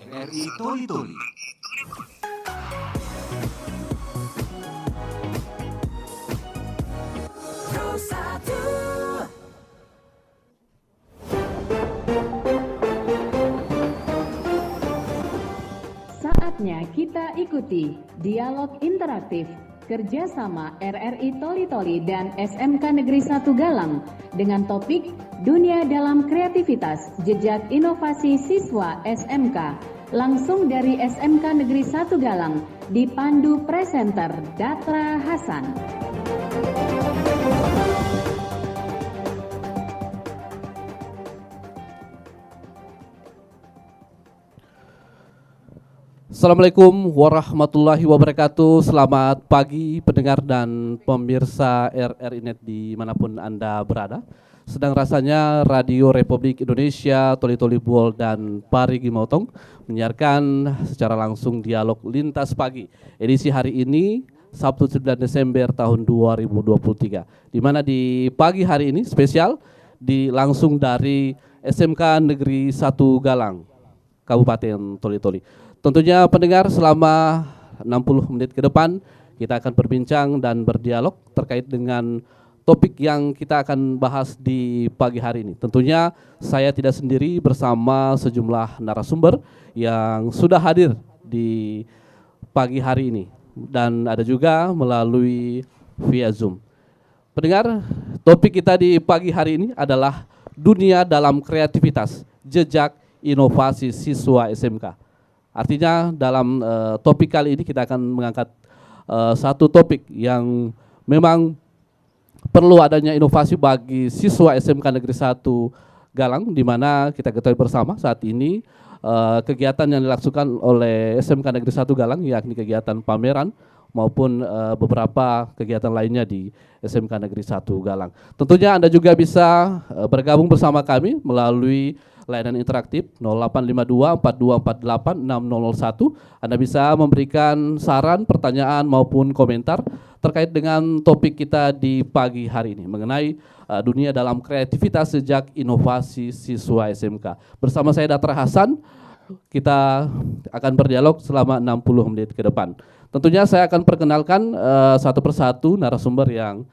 RRI Toli Toli. Saatnya kita ikuti dialog interaktif kerjasama RRI Toli Toli dan SMK Negeri 1 Galang dengan topik Dunia dalam Kreativitas, Jejak Inovasi Siswa SMK, langsung dari SMK Negeri 1 Galang, dipandu presenter Datra Hasan. Assalamualaikum warahmatullahi wabarakatuh. Selamat pagi pendengar dan pemirsa RRI Net dimanapun Anda berada. Sedang rasanya Radio Republik Indonesia, Toli Toli Buol dan Parigi Motong menyiarkan secara langsung dialog lintas pagi. Edisi hari ini Sabtu 9 Desember tahun 2023. Di mana di pagi hari ini spesial langsung dari SMK Negeri 1 Galang, Kabupaten Toli Toli. Tentunya pendengar selama 60 menit ke depan kita akan berbincang dan berdialog terkait dengan topik yang kita akan bahas di pagi hari ini. Tentunya saya tidak sendiri, bersama sejumlah narasumber yang sudah hadir di pagi hari ini dan ada juga melalui via Zoom. Pendengar, topik kita di pagi hari ini adalah dunia dalam kreativitas, jejak inovasi siswa SMK. Artinya dalam topik kali ini kita akan mengangkat satu topik yang memang perlu adanya inovasi bagi siswa SMK Negeri 1 Galang, di mana kita ketahui bersama saat ini kegiatan yang dilakukan oleh SMK Negeri 1 Galang yakni kegiatan pameran maupun beberapa kegiatan lainnya di SMK Negeri 1 Galang. Tentunya Anda juga bisa bergabung bersama kami melalui layanan interaktif 0852 4248 6001. Anda bisa memberikan saran, pertanyaan maupun komentar terkait dengan topik kita di pagi hari ini mengenai dunia dalam kreativitas sejak inovasi siswa SMK. Bersama saya Datra Hasan, kita akan berdialog selama 60 menit ke depan. Tentunya saya akan perkenalkan satu persatu narasumber yang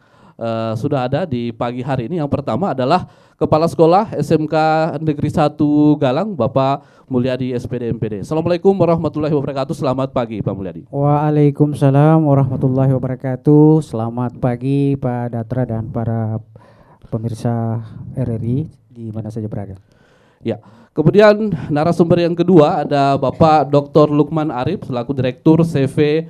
sudah ada di pagi hari ini. Yang pertama adalah Kepala Sekolah SMK Negeri 1 Galang, Bapak Mulyadi SPD MPD. Assalamualaikum warahmatullahi wabarakatuh. Selamat pagi Pak Mulyadi. Waalaikumsalam warahmatullahi wabarakatuh. Selamat pagi Pak Datra dan para pemirsa RRI di mana saja berada. Ya, kemudian narasumber yang kedua ada Bapak Dr. Lukman Arif selaku Direktur CV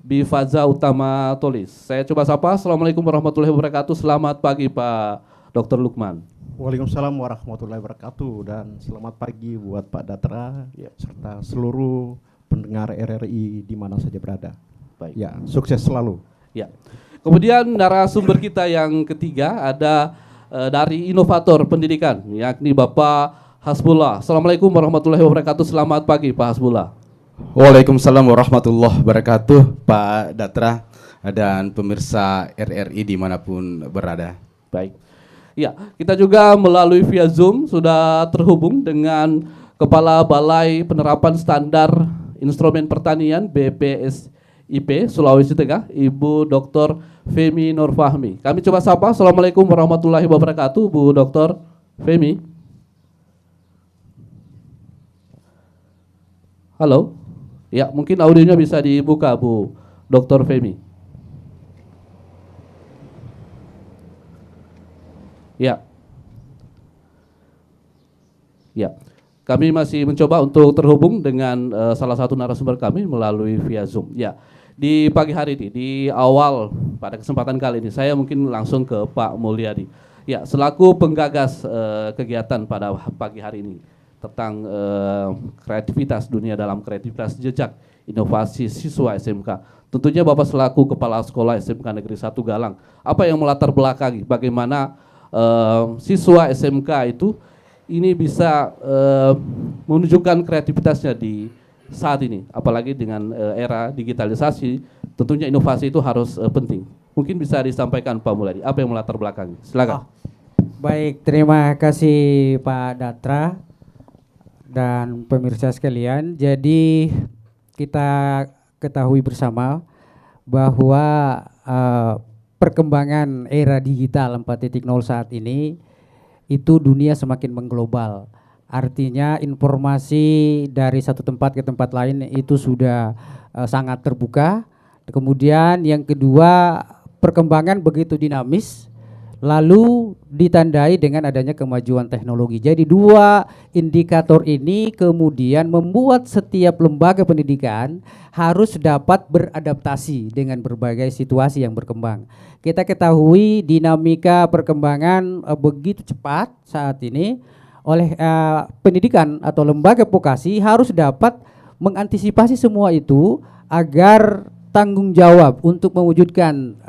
Bifaza Utama Tolis. Saya coba sapa. Assalamualaikum warahmatullahi wabarakatuh. Selamat pagi Pak Dr. Lukman. Waalaikumsalam warahmatullahi wabarakatuh dan selamat pagi buat Pak Datra serta seluruh pendengar RRI di mana saja berada. Baik. Ya, sukses selalu. Ya. Kemudian narasumber kita yang ketiga ada dari inovator pendidikan yakni Bapak Hasbullah. Assalamualaikum warahmatullahi wabarakatuh. Selamat pagi Pak Hasbullah. Waalaikumsalam warahmatullahi wabarakatuh Pak Datra dan pemirsa RRI dimanapun berada. Baik. Ya, kita juga melalui via Zoom sudah terhubung dengan Kepala Balai Penerapan Standar Instrumen Pertanian BPSIP Sulawesi Tengah, Ibu Dr. Femi Nurfahmi. Kami coba sapa. Assalamualaikum warahmatullahi wabarakatuh, Bu Dr. Femi. Halo. Ya, mungkin audionya bisa dibuka, Bu Dr. Femi. Ya. Ya. Kami masih mencoba untuk terhubung dengan salah satu narasumber kami melalui via Zoom. Ya. Di pagi hari ini, di awal pada kesempatan kali ini saya mungkin langsung ke Pak Mulyadi. Ya, selaku penggagas kegiatan pada pagi hari ini tentang kreativitas, dunia dalam kreativitas, jejak inovasi siswa SMK. Tentunya Bapak selaku Kepala Sekolah SMK Negeri 1 Galang, apa yang melatar belakangi bagaimana siswa SMK itu ini bisa menunjukkan kreativitasnya di saat ini, apalagi dengan era digitalisasi, tentunya inovasi itu harus penting. Mungkin bisa disampaikan Pak Mulyadi, apa yang melatar belakangi? Silakan. Baik, terima kasih Pak Datra dan pemirsa sekalian. Jadi kita ketahui bersama bahwa perkembangan era digital 4.0 saat ini itu dunia semakin mengglobal. Artinya informasi dari satu tempat ke tempat lain itu sudah sangat terbuka. Kemudian yang kedua, perkembangan begitu dinamis, lalu ditandai dengan adanya kemajuan teknologi. Jadi dua indikator ini kemudian membuat setiap lembaga pendidikan harus dapat beradaptasi dengan berbagai situasi yang berkembang. Kita ketahui dinamika perkembangan begitu cepat saat ini, oleh pendidikan atau lembaga vokasi harus dapat mengantisipasi semua itu agar tanggung jawab untuk mewujudkan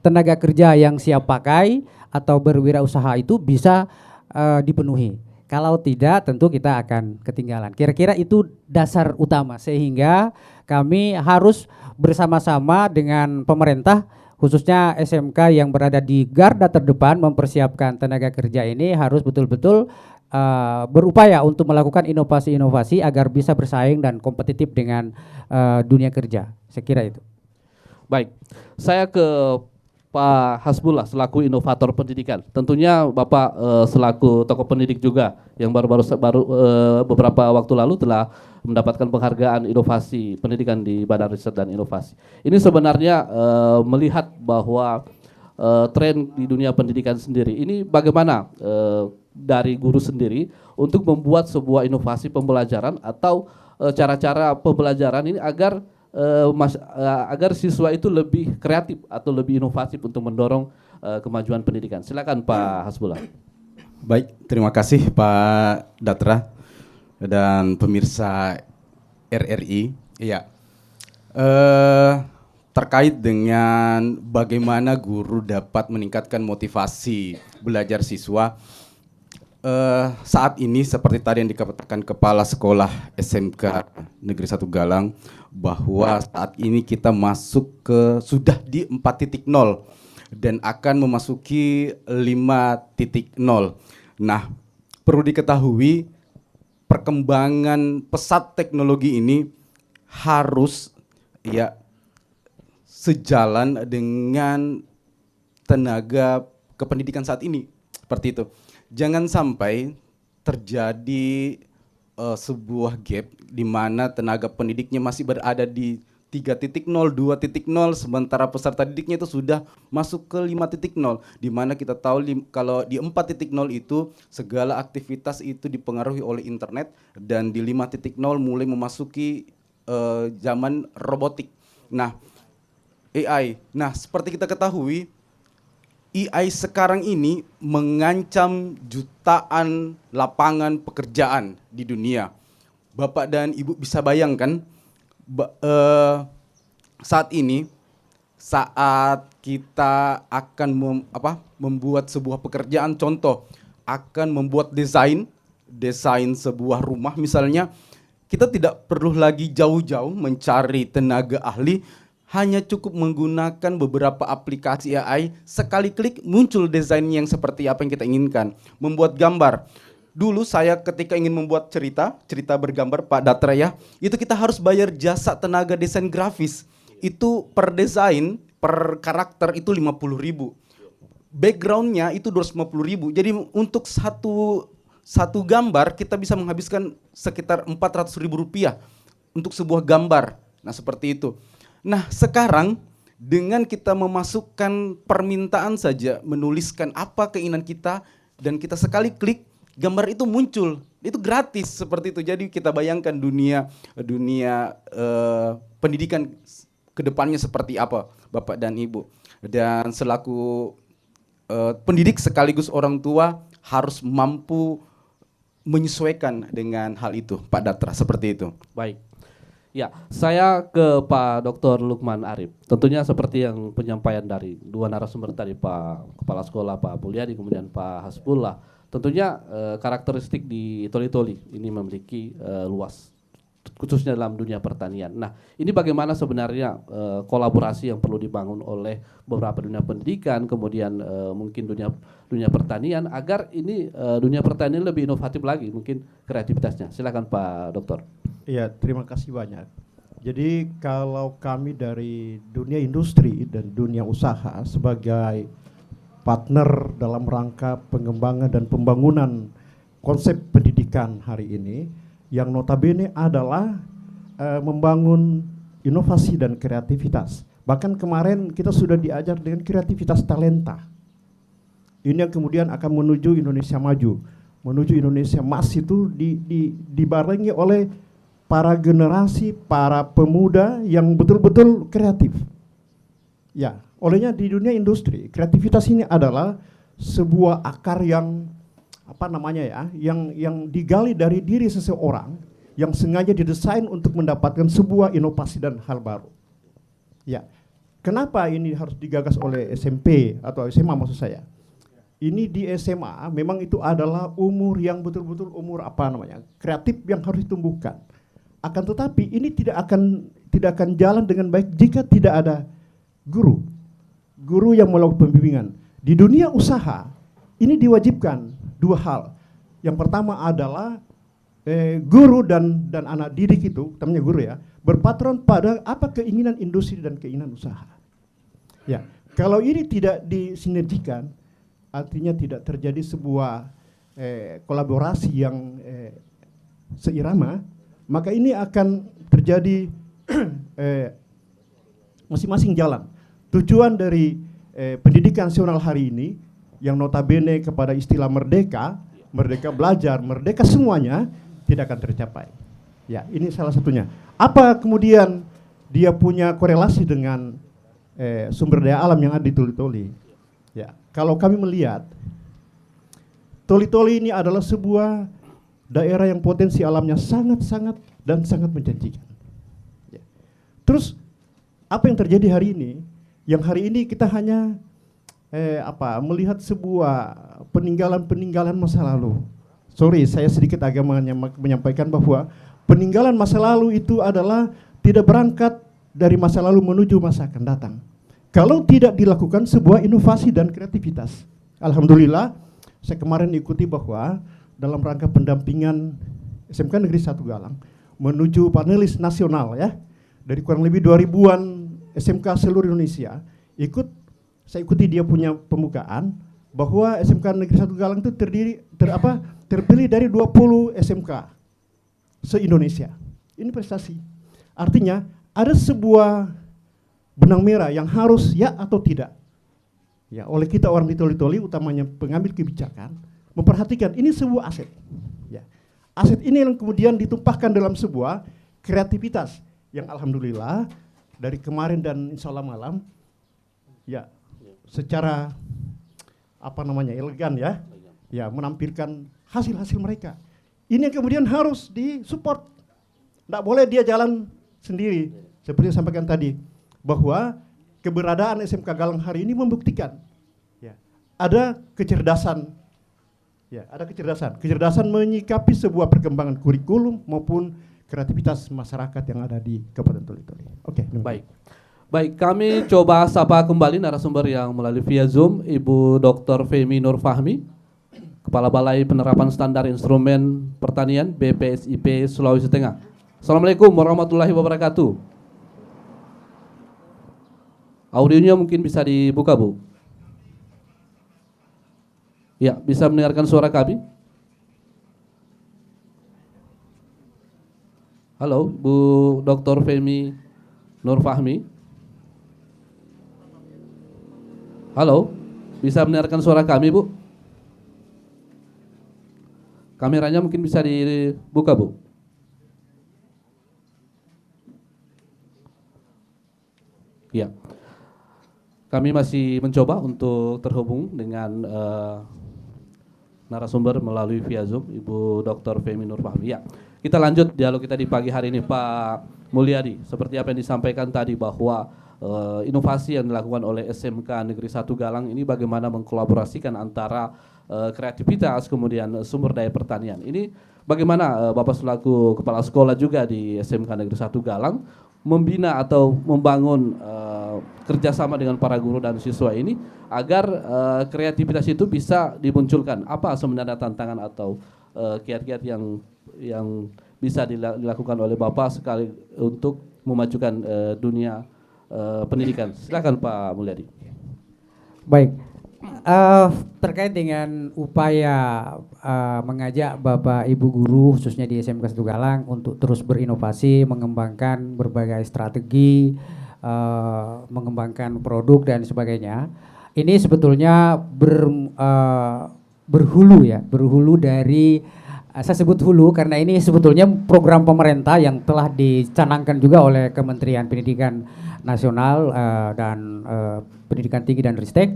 tenaga kerja yang siap pakai atau berwirausaha itu bisa dipenuhi. Kalau tidak tentu kita akan ketinggalan. Kira-kira itu dasar utama sehingga kami harus bersama-sama dengan pemerintah khususnya SMK yang berada di garda terdepan mempersiapkan tenaga kerja ini harus betul-betul berupaya untuk melakukan inovasi-inovasi agar bisa bersaing dan kompetitif dengan dunia kerja. Saya kira itu. Baik, saya ke Pak Hasbullah selaku inovator pendidikan. Tentunya Bapak selaku tokoh pendidik juga yang baru beberapa waktu lalu telah mendapatkan penghargaan inovasi pendidikan di Badan Riset dan Inovasi. Ini sebenarnya melihat bahwa tren di dunia pendidikan sendiri ini bagaimana dari guru sendiri untuk membuat sebuah inovasi pembelajaran atau cara-cara pembelajaran ini agar agar siswa itu lebih kreatif atau lebih inovatif untuk mendorong kemajuan pendidikan. Silakan Pak Hasbullah. Baik, terima kasih Pak Datra dan pemirsa RRI. Iya, terkait dengan bagaimana guru dapat meningkatkan motivasi belajar siswa. Saat ini seperti tadi yang dikatakan Kepala Sekolah SMK Negeri 1 Galang bahwa saat ini kita masuk ke sudah di 4.0 dan akan memasuki 5.0. Nah, perlu diketahui perkembangan pesat teknologi ini harus ya sejalan dengan tenaga kependidikan saat ini. Seperti itu. Jangan sampai terjadi sebuah gap di mana tenaga pendidiknya masih berada di 3.0, 2.0, sementara peserta didiknya itu sudah masuk ke 5.0, di mana kita tahu kalau di 4.0 itu segala aktivitas itu dipengaruhi oleh internet, dan di 5.0 mulai memasuki zaman robotik. Nah, AI. Nah, seperti kita ketahui, AI sekarang ini mengancam jutaan lapangan pekerjaan di dunia. Bapak dan Ibu bisa bayangkan saat ini, saat kita akan membuat sebuah pekerjaan, contoh akan membuat desain sebuah rumah misalnya, kita tidak perlu lagi jauh-jauh mencari tenaga ahli. Hanya cukup menggunakan beberapa aplikasi AI, sekali klik muncul desain yang seperti apa yang kita inginkan. Membuat gambar. Dulu saya ketika ingin membuat cerita bergambar Pak Datra ya, itu kita harus bayar jasa tenaga desain grafis. Itu per desain, per karakter itu 50.000. Backgroundnya itu 250.000. Jadi untuk satu gambar kita bisa menghabiskan sekitar 400.000 rupiah untuk sebuah gambar. Nah, seperti itu. Nah, sekarang dengan kita memasukkan permintaan saja, menuliskan apa keinginan kita, dan kita sekali klik, gambar itu muncul. Itu gratis seperti itu. Jadi kita bayangkan dunia pendidikan kedepannya seperti apa, Bapak dan Ibu. Dan selaku pendidik sekaligus orang tua harus mampu menyesuaikan dengan hal itu, Pak Datra, seperti itu. Baik. Ya, saya ke Pak Dr. Lukman Arif. Tentunya seperti yang penyampaian dari dua narasumber tadi, Pak Kepala Sekolah Pak Pulyadi, kemudian Pak Hasbullah. Tentunya karakteristik di Toli-Toli ini memiliki luas khususnya dalam dunia pertanian. Nah, ini bagaimana sebenarnya kolaborasi yang perlu dibangun oleh beberapa dunia pendidikan, kemudian mungkin dunia pertanian agar ini dunia pertanian lebih inovatif lagi, mungkin kreativitasnya. Silakan Pak Dokter. Iya, terima kasih banyak. Jadi kalau kami dari dunia industri dan dunia usaha sebagai partner dalam rangka pengembangan dan pembangunan konsep pendidikan hari ini, yang notabene adalah membangun inovasi dan kreativitas. Bahkan kemarin kita sudah diajar dengan kreativitas talenta. Ini yang kemudian akan menuju Indonesia maju, menuju Indonesia emas itu dibarengi oleh para generasi, para pemuda yang betul-betul kreatif. Ya, olehnya di dunia industri, kreativitas ini adalah sebuah akar yang yang digali dari diri seseorang yang sengaja didesain untuk mendapatkan sebuah inovasi dan hal baru. Ya, kenapa ini harus digagas oleh SMP atau SMA maksud saya? Ini di SMA memang itu adalah umur yang betul-betul umur kreatif yang harus ditumbuhkan. Akan tetapi ini tidak akan jalan dengan baik jika tidak ada guru yang melakukan pembimbingan. Di dunia usaha ini diwajibkan dua hal. Yang pertama adalah guru dan anak didik itu, namanya guru ya, berpatron pada apa keinginan industri dan keinginan usaha. Ya, kalau ini tidak disinergikan, artinya tidak terjadi sebuah kolaborasi yang seirama, maka ini akan terjadi masing-masing jalan. Tujuan dari pendidikan nasional hari ini yang notabene kepada istilah merdeka belajar, merdeka semuanya tidak akan tercapai. Ya, ini salah satunya. Apa kemudian dia punya korelasi dengan sumber daya alam yang ada di Toli-Toli? Ya, kalau kami melihat Toli-Toli ini adalah sebuah daerah yang potensi alamnya sangat menjanjikan. Ya. Terus apa yang terjadi hari ini? Yang hari ini kita hanya melihat sebuah peninggalan masa lalu. Sorry, saya sedikit agak menyampaikan bahwa peninggalan masa lalu itu adalah tidak berangkat dari masa lalu menuju masa akan datang. Kalau tidak dilakukan sebuah inovasi dan kreativitas. Alhamdulillah, saya kemarin ikuti bahwa dalam rangka pendampingan SMK Negeri 1 Galang menuju panelis nasional ya, dari kurang lebih 2000-an SMK seluruh Indonesia saya ikuti dia punya pembukaan bahwa SMK Negeri 1 Galang itu terpilih dari 20 SMK se-Indonesia. Ini prestasi. Artinya ada sebuah benang merah yang harus ya atau tidak. Ya, oleh kita orang di Toli-Toli, utamanya pengambil kebijakan, memperhatikan ini sebuah aset. Ya. Aset ini yang kemudian ditumpahkan dalam sebuah kreativitas yang alhamdulillah dari kemarin dan insya Allah malam ya secara elegan ya menampilkan hasil-hasil mereka. Ini yang kemudian harus disupport. Tidak boleh dia jalan sendiri seperti yang sampaikan tadi bahwa keberadaan SMK Galang hari ini membuktikan ya ada kecerdasan menyikapi sebuah perkembangan kurikulum maupun kreativitas masyarakat yang ada di Kabupaten Toli-Toli. Oke, baik, kami coba sapa kembali narasumber yang melalui via Zoom, Ibu Dr. Femi Nur Fahmi, Kepala Balai Penerapan Standar Instrumen Pertanian BPSIP Sulawesi Tengah. Assalamualaikum warahmatullahi wabarakatuh. Audionya mungkin bisa dibuka, Bu. Ya, bisa mendengarkan suara kami? Halo, Bu Dr. Femi Nur Fahmi. Halo, bisa mendengarkan suara kami, Bu? Kameranya mungkin bisa dibuka, Bu. Ya. Kami masih mencoba untuk terhubung dengan narasumber melalui via Zoom, Ibu Dr. Femi Nur Fahmi. Ya, kita lanjut dialog kita di pagi hari ini, Pak Mulyadi. Seperti apa yang disampaikan tadi bahwa inovasi yang dilakukan oleh SMK Negeri 1 Galang ini bagaimana mengkolaborasikan antara kreativitas, kemudian sumber daya pertanian. Ini bagaimana Bapak selaku kepala sekolah juga di SMK Negeri 1 Galang membina atau membangun kerjasama dengan para guru dan siswa ini agar kreativitas itu bisa dimunculkan. Apa sebenarnya tantangan atau kiat-kiat yang bisa dilakukan oleh Bapak sekali untuk memajukan dunia pendidikan? Silakan Pak Mulyadi. Baik, terkait dengan upaya mengajak Bapak Ibu guru khususnya di SMK 1 Galang untuk terus berinovasi, mengembangkan berbagai strategi, mengembangkan produk dan sebagainya. Ini sebetulnya berhulu dari saya sebut hulu karena ini sebetulnya program pemerintah yang telah dicanangkan juga oleh Kementerian Pendidikan Nasional dan Pendidikan Tinggi dan Ristek,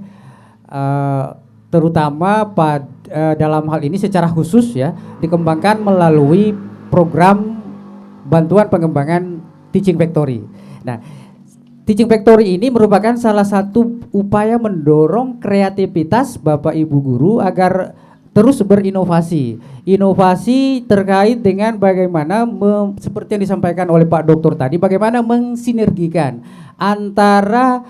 terutama dalam hal ini secara khusus ya dikembangkan melalui program bantuan pengembangan Teaching Factory. Nah, Teaching Factory ini merupakan salah satu upaya mendorong kreativitas Bapak Ibu guru agar terus berinovasi. Inovasi terkait dengan bagaimana seperti yang disampaikan oleh Pak Dokter tadi, bagaimana mensinergikan antara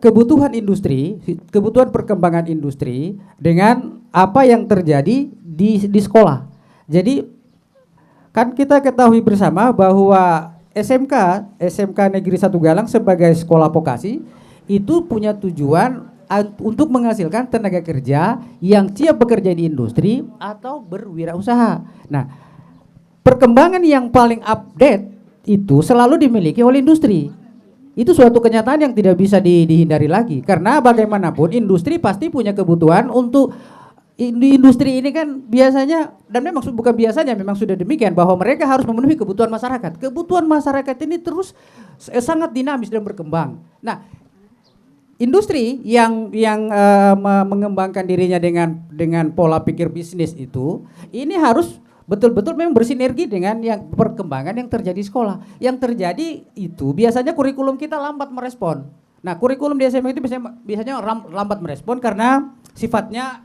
kebutuhan industri, kebutuhan perkembangan industri dengan apa yang terjadi di sekolah. Jadi kan kita ketahui bersama bahwa SMK Negeri 1 Galang sebagai sekolah vokasi itu punya tujuan untuk menghasilkan tenaga kerja yang siap bekerja di industri atau berwirausaha. Nah, perkembangan yang paling update itu selalu dimiliki oleh industri. Itu suatu kenyataan yang tidak bisa dihindari lagi. Karena bagaimanapun industri pasti punya kebutuhan untuk di industri ini kan biasanya, dan memang bukan biasanya, memang sudah demikian bahwa mereka harus memenuhi kebutuhan masyarakat. Kebutuhan masyarakat ini terus sangat dinamis dan berkembang. Nah, industri yang mengembangkan dirinya dengan pola pikir bisnis itu, ini harus betul-betul memang bersinergi dengan yang perkembangan yang terjadi di sekolah. Yang terjadi itu biasanya kurikulum kita lambat merespon. Nah, kurikulum di SMA itu biasanya lambat merespon karena sifatnya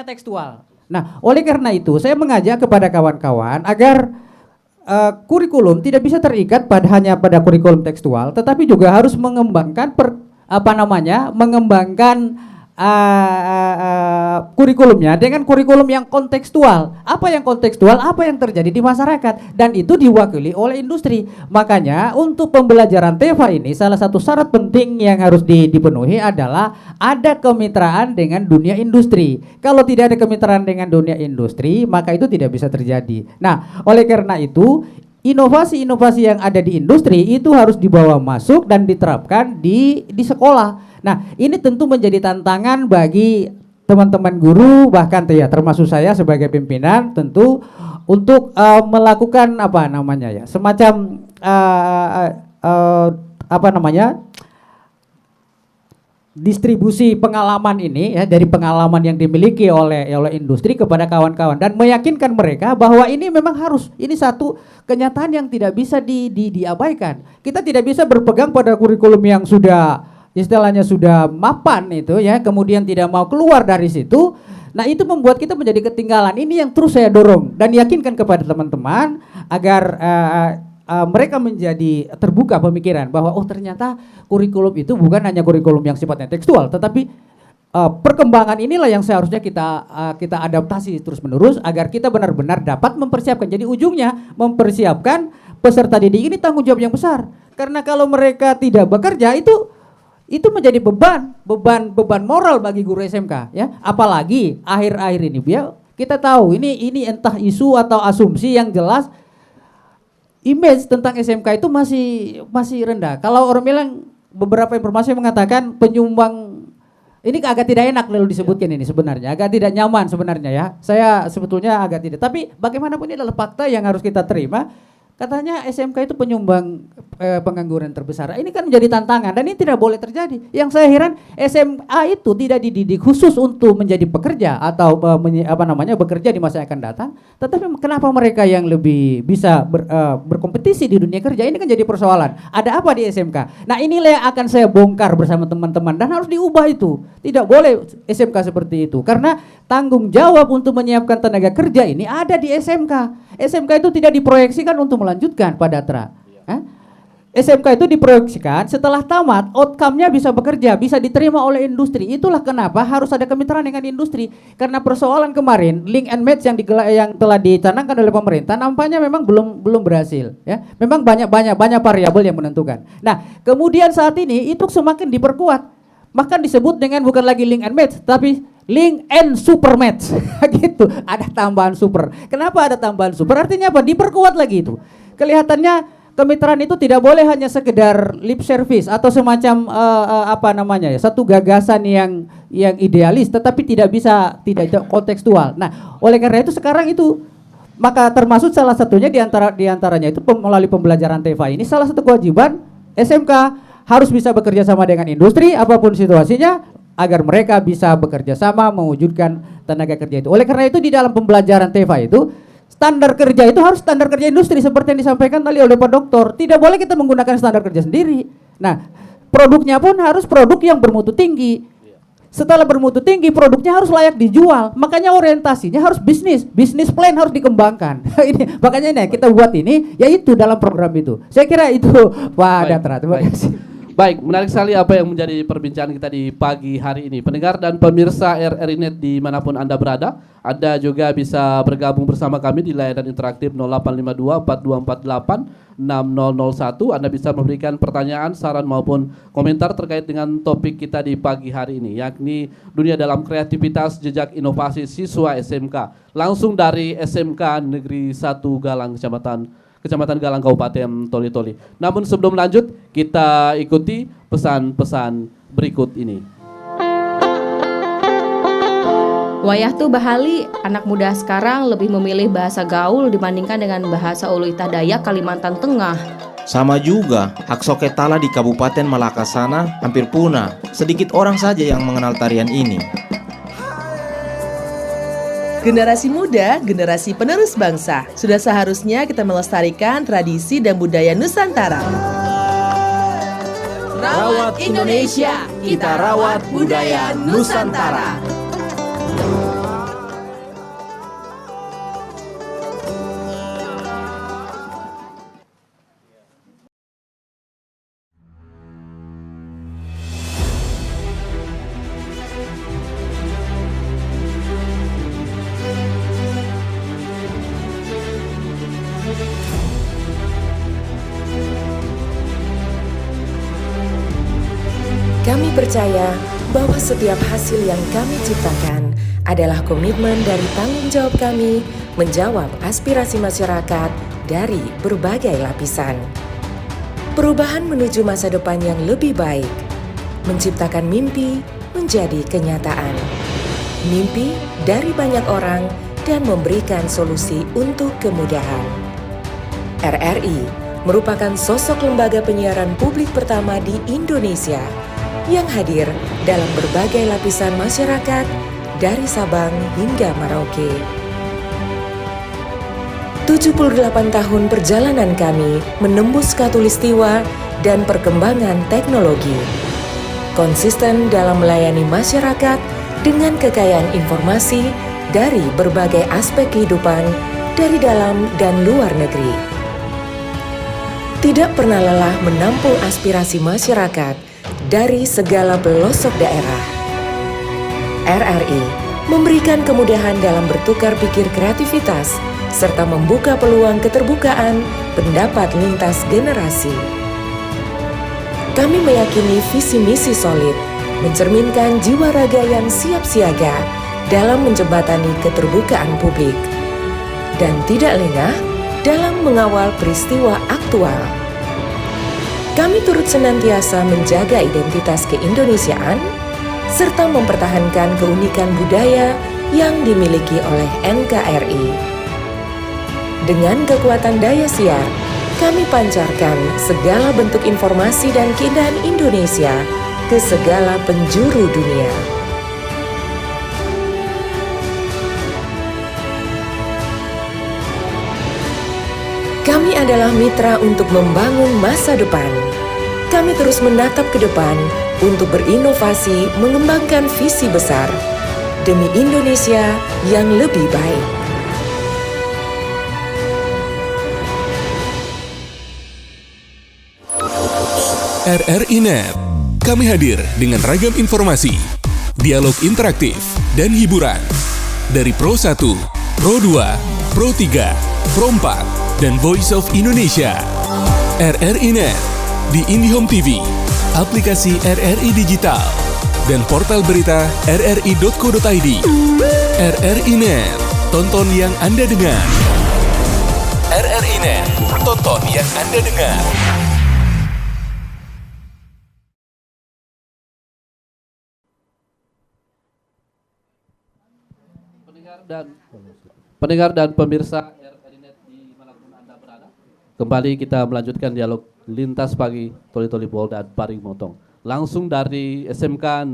tekstual. Nah, oleh karena itu saya mengajak kepada kawan-kawan agar kurikulum tidak bisa terikat hanya pada kurikulum tekstual, tetapi juga harus mengembangkan mengembangkan kurikulumnya dengan kurikulum yang kontekstual. Apa yang kontekstual? Apa yang terjadi di masyarakat, dan itu diwakili oleh industri. Makanya untuk pembelajaran TEFA ini salah satu syarat penting yang harus dipenuhi adalah ada kemitraan dengan dunia industri. Kalau tidak ada kemitraan dengan dunia industri, maka itu tidak bisa terjadi. Nah, oleh karena itu inovasi-inovasi yang ada di industri itu harus dibawa masuk dan diterapkan di sekolah. Nah, ini tentu menjadi tantangan bagi teman-teman guru, bahkan ya termasuk saya sebagai pimpinan tentu untuk melakukan semacam distribusi pengalaman ini ya, dari pengalaman yang dimiliki oleh industri kepada kawan-kawan dan meyakinkan mereka bahwa ini memang ini satu kenyataan yang tidak bisa diabaikan. Kita tidak bisa berpegang pada kurikulum yang istilahnya sudah mapan itu ya, kemudian tidak mau keluar dari situ. Nah, itu membuat kita menjadi ketinggalan. Ini yang terus saya dorong dan yakinkan kepada teman-teman agar mereka menjadi terbuka pemikiran bahwa ternyata kurikulum itu bukan hanya kurikulum yang sifatnya tekstual, tetapi perkembangan inilah yang seharusnya kita adaptasi terus-menerus agar kita benar-benar dapat mempersiapkan. Jadi ujungnya mempersiapkan peserta didik ini tanggung jawab yang besar. Karena kalau mereka tidak bekerja itu menjadi beban moral bagi guru SMK ya. Apalagi akhir-akhir ini kita tahu ini entah isu atau asumsi yang jelas image tentang SMK itu masih rendah. Kalau orang bilang beberapa informasi mengatakan penyumbang ini agak tidak enak lalu disebutkan ini sebenarnya, agak tidak nyaman sebenarnya ya. Saya sebetulnya agak tidak. Tapi bagaimanapun ini adalah fakta yang harus kita terima. Katanya SMK itu penyumbang pengangguran terbesar. Ini kan menjadi tantangan dan ini tidak boleh terjadi. Yang saya heran SMA itu tidak dididik khusus untuk menjadi pekerja atau bekerja di masa yang akan datang. Tetapi kenapa mereka yang lebih bisa berkompetisi di dunia kerja? Ini kan jadi persoalan. Ada apa di SMK? Nah, inilah yang akan saya bongkar bersama teman-teman dan harus diubah itu. Tidak boleh SMK seperti itu karena tanggung jawab untuk menyiapkan tenaga kerja ini ada di SMK. SMK itu tidak diproyeksikan untuk melanjutkan Pak Datra. SMK itu diproyeksikan setelah tamat, outcome-nya bisa bekerja, bisa diterima oleh industri. Itulah kenapa harus ada kemitraan dengan industri. Karena persoalan kemarin, link and match yang telah dicanangkan oleh pemerintah, nampaknya memang belum berhasil. Ya, memang banyak variabel yang menentukan. Nah, kemudian saat ini itu semakin diperkuat. Bahkan disebut dengan bukan lagi link and match, tapi link and super match. Gitu, ada tambahan super. Kenapa ada tambahan super? Artinya apa? Diperkuat lagi itu. Kelihatannya kemitraan itu tidak boleh hanya sekedar lip service atau semacam satu gagasan yang idealis, tetapi tidak kontekstual. Nah, oleh karena itu sekarang itu maka termasuk salah satunya diantaranya itu melalui pembelajaran TEFA ini salah satu kewajiban SMK harus bisa bekerja sama dengan industri apapun situasinya agar mereka bisa bekerja sama mewujudkan tenaga kerja itu. Oleh karena itu di dalam pembelajaran TEFA itu standar kerja itu harus standar kerja industri seperti yang disampaikan tadi oleh Pak Doktor. Tidak boleh kita menggunakan standar kerja sendiri. Nah, produknya pun harus produk yang bermutu tinggi. Setelah bermutu tinggi, produknya harus layak dijual. Makanya orientasinya harus bisnis plan harus dikembangkan. Ini makanya ini kita buat ini yaitu dalam program itu. Saya kira itu Pak Datra. Terima kasih. Baik, menarik sekali apa yang menjadi perbincangan kita di pagi hari ini. Pendengar dan pemirsa RRI.net dimanapun Anda berada, Anda juga bisa bergabung bersama kami di layanan interaktif 0852-4248-6001. Anda bisa memberikan pertanyaan, saran maupun komentar terkait dengan topik kita di pagi hari ini, yakni dunia dalam kreativitas jejak inovasi siswa SMK. Langsung dari SMK Negeri 1 Galang, Kecamatan Galang, Kabupaten Toli-Toli. Namun sebelum lanjut, kita ikuti pesan-pesan berikut ini. Wayahtu Bahali, anak muda sekarang lebih memilih bahasa gaul dibandingkan dengan bahasa Uluita Dayak Kalimantan Tengah. Sama juga, hak soketala di Kabupaten Malaka sana hampir punah. Sedikit orang saja yang mengenal tarian ini. Generasi muda, generasi penerus bangsa. Sudah seharusnya kita melestarikan tradisi dan budaya Nusantara. Rawat Indonesia, kita rawat budaya Nusantara. Kami percaya bahwa setiap hasil yang kami ciptakan adalah komitmen dari tanggung jawab kami menjawab aspirasi masyarakat dari berbagai lapisan. Perubahan menuju masa depan yang lebih baik, menciptakan mimpi menjadi kenyataan. Mimpi dari banyak orang dan memberikan solusi untuk kemudahan. RRI merupakan sosok lembaga penyiaran publik pertama di Indonesia yang hadir dalam berbagai lapisan masyarakat dari Sabang hingga Merauke. 78 tahun perjalanan kami menembus khatulistiwa dan perkembangan teknologi. Konsisten dalam melayani masyarakat dengan kekayaan informasi dari berbagai aspek kehidupan dari dalam dan luar negeri. Tidak pernah lelah menampung aspirasi masyarakat dari segala pelosok daerah. RRI memberikan kemudahan dalam bertukar pikir kreativitas serta membuka peluang keterbukaan pendapat lintas generasi. Kami meyakini visi misi solid, mencerminkan jiwa raga yang siap siaga dalam menjembatani keterbukaan publik, dan tidak lengah dalam mengawal peristiwa aktual. Kami turut senantiasa menjaga identitas keindonesiaan serta mempertahankan keunikan budaya yang dimiliki oleh NKRI. Dengan kekuatan daya siar Kami pancarkan segala bentuk informasi dan keindahan Indonesia ke segala penjuru dunia. Kami adalah mitra untuk membangun masa depan. Kami terus menatap ke depan untuk berinovasi, mengembangkan visi besar demi Indonesia yang lebih baik. RRI Net. Kami hadir dengan ragam informasi, dialog interaktif, dan hiburan. Dari Pro 1, Pro 2, Pro 3, Pro 4, dan Voice of Indonesia. RRI Net di IndiHome TV, aplikasi RRI Digital, dan portal berita rri.co.id. RRI Net, tonton yang Anda dengar. RRI Net, tonton yang Anda dengar. Pendengar dan pemirsa RRI Net dimanapun Anda berada, kembali kita melanjutkan dialog lintas pagi Toli-Toli Bol dan Paring Motong, langsung dari SMK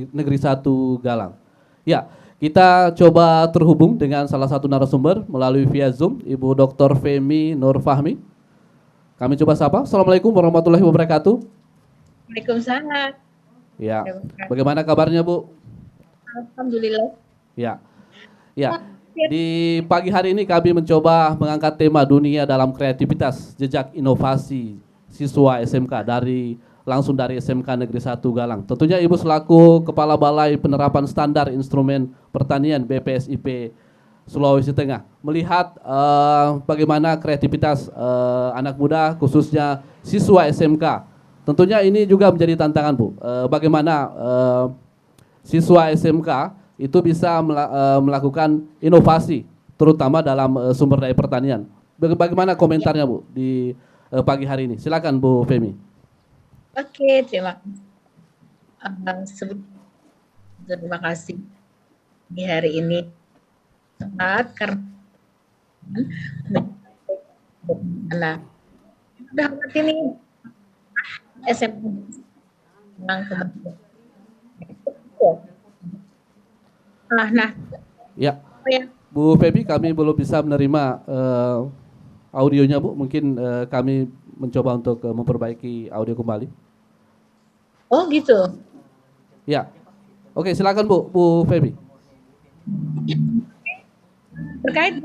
Negeri 1 Galang. Ya, kita coba terhubung dengan salah satu narasumber melalui via Zoom, Ibu Dr. Femi Nur Fahmi. Kami coba sapa. Assalamualaikum warahmatullahi wabarakatuh. Waalaikumsalam. Ya, bagaimana kabarnya, Bu? Alhamdulillah. Ya, di pagi hari ini kami mencoba mengangkat tema dunia dalam kreativitas, jejak inovasi siswa SMK langsung dari SMK Negeri 1 Galang. Tentunya Ibu selaku Kepala Balai Penerapan Standar Instrumen Pertanian BPSIP Sulawesi Tengah melihat bagaimana kreativitas anak muda khususnya siswa SMK. Tentunya ini juga menjadi tantangan, Bu. Bagaimana siswa SMK itu bisa melakukan inovasi, terutama dalam sumber daya pertanian. Bagaimana komentarnya, Bu, di pagi hari ini? Silakan, Bu Femi. Oke, terima kasih di hari ini sangat karena udah ngerti nih SMP Ya, Bu Feby, kami belum bisa menerima audionya, Bu. Mungkin kami mencoba untuk memperbaiki audio kembali. Oh gitu. Ya, oke, silakan Bu Feby. Terkait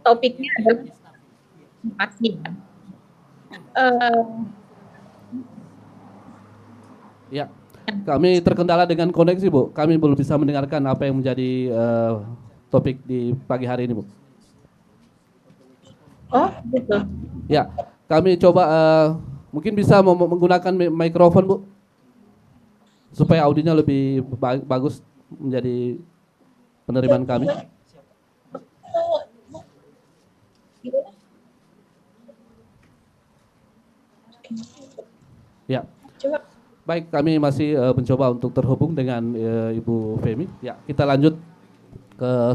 topiknya adalah pasti. Ya. Kami terkendala dengan koneksi, Bu. Kami belum bisa mendengarkan apa yang menjadi topik di pagi hari ini, Bu. Oh, gitu. Ya, kami coba mungkin bisa menggunakan mikrofon, Bu, supaya audionya lebih bagus menjadi penerimaan kami. Ya. Coba. Baik, kami masih mencoba untuk terhubung dengan Ibu Femi. Ya,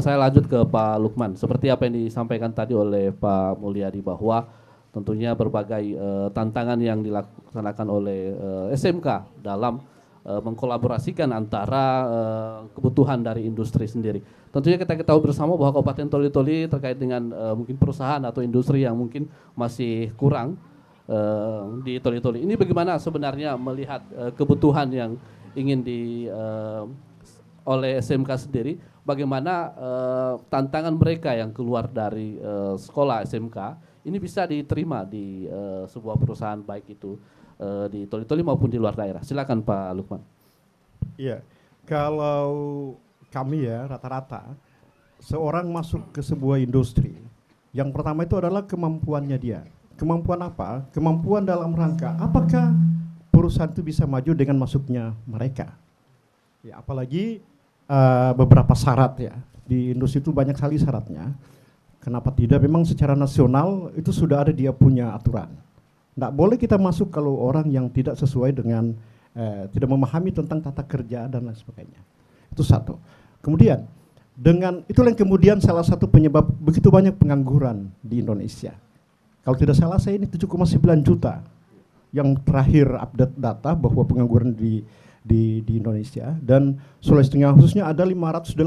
saya lanjut ke Pak Lukman. Seperti apa yang disampaikan tadi oleh Pak Mulyadi bahwa tentunya berbagai tantangan yang dilaksanakan oleh SMK dalam mengkolaborasikan antara kebutuhan dari industri sendiri. Tentunya kita ketahui bersama bahwa Kabupaten Toli-Toli terkait dengan mungkin perusahaan atau industri yang mungkin masih kurang di Toli-Toli. Ini bagaimana sebenarnya melihat kebutuhan yang ingin oleh SMK sendiri, bagaimana tantangan mereka yang keluar dari sekolah SMK ini bisa diterima di sebuah perusahaan baik itu di Toli-Toli maupun di luar daerah. Silakan Pak Lukman. Iya, kalau kami ya rata-rata seorang masuk ke sebuah industri, yang pertama itu adalah kemampuannya dia. Kemampuan apa? Kemampuan dalam rangka apakah perusahaan itu bisa maju dengan masuknya mereka. Ya, apalagi beberapa syarat ya. Di industri itu banyak sekali syaratnya. Kenapa tidak? Memang secara nasional itu sudah ada dia punya aturan. Tidak boleh kita masuk kalau orang yang tidak sesuai dengan tidak memahami tentang tata kerja dan lain sebagainya. Itu satu. Kemudian Dengan itulah yang kemudian salah satu penyebab begitu banyak pengangguran di Indonesia. Kalau tidak salah saya ini 7,9 juta yang terakhir update data bahwa pengangguran di Indonesia, dan Sulawesi Tengah khususnya ada 580.000,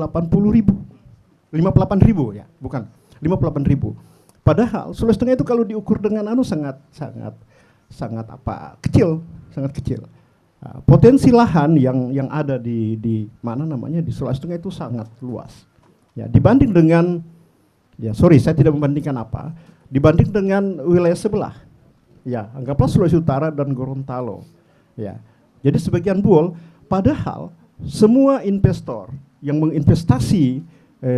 58.000 ya, bukan 58.000. Padahal Sulawesi Tengah itu kalau diukur dengan sangat kecil, sangat kecil. Potensi lahan yang ada di mana namanya di Sulawesi Tengah itu sangat luas. Ya, dibanding dengan saya tidak membandingkan apa, dibanding dengan wilayah sebelah. Ya, anggaplah Sulawesi Utara dan Gorontalo. Ya. Jadi sebagian buol, padahal semua investor yang menginvestasi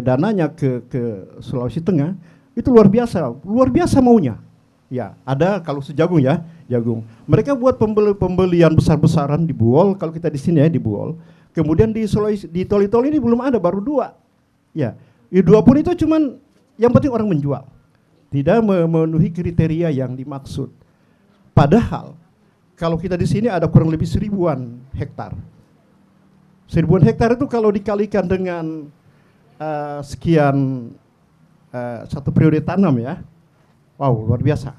dananya ke Sulawesi Tengah itu luar biasa maunya. Ya, ada kalau sejagung ya, jagung. Mereka buat pembelian besar-besaran di Buol, kalau kita di sini ya di Buol. Kemudian di Sulawesi, di Toli-Toli ini belum ada, baru 2. Ya, 2 pun itu cuman yang penting orang menjual. Tidak memenuhi kriteria yang dimaksud. Padahal kalau kita di sini ada kurang lebih 1.000-an hektar. 1.000-an hektar itu kalau dikalikan dengan sekian satu periode tanam ya. Wow, luar biasa.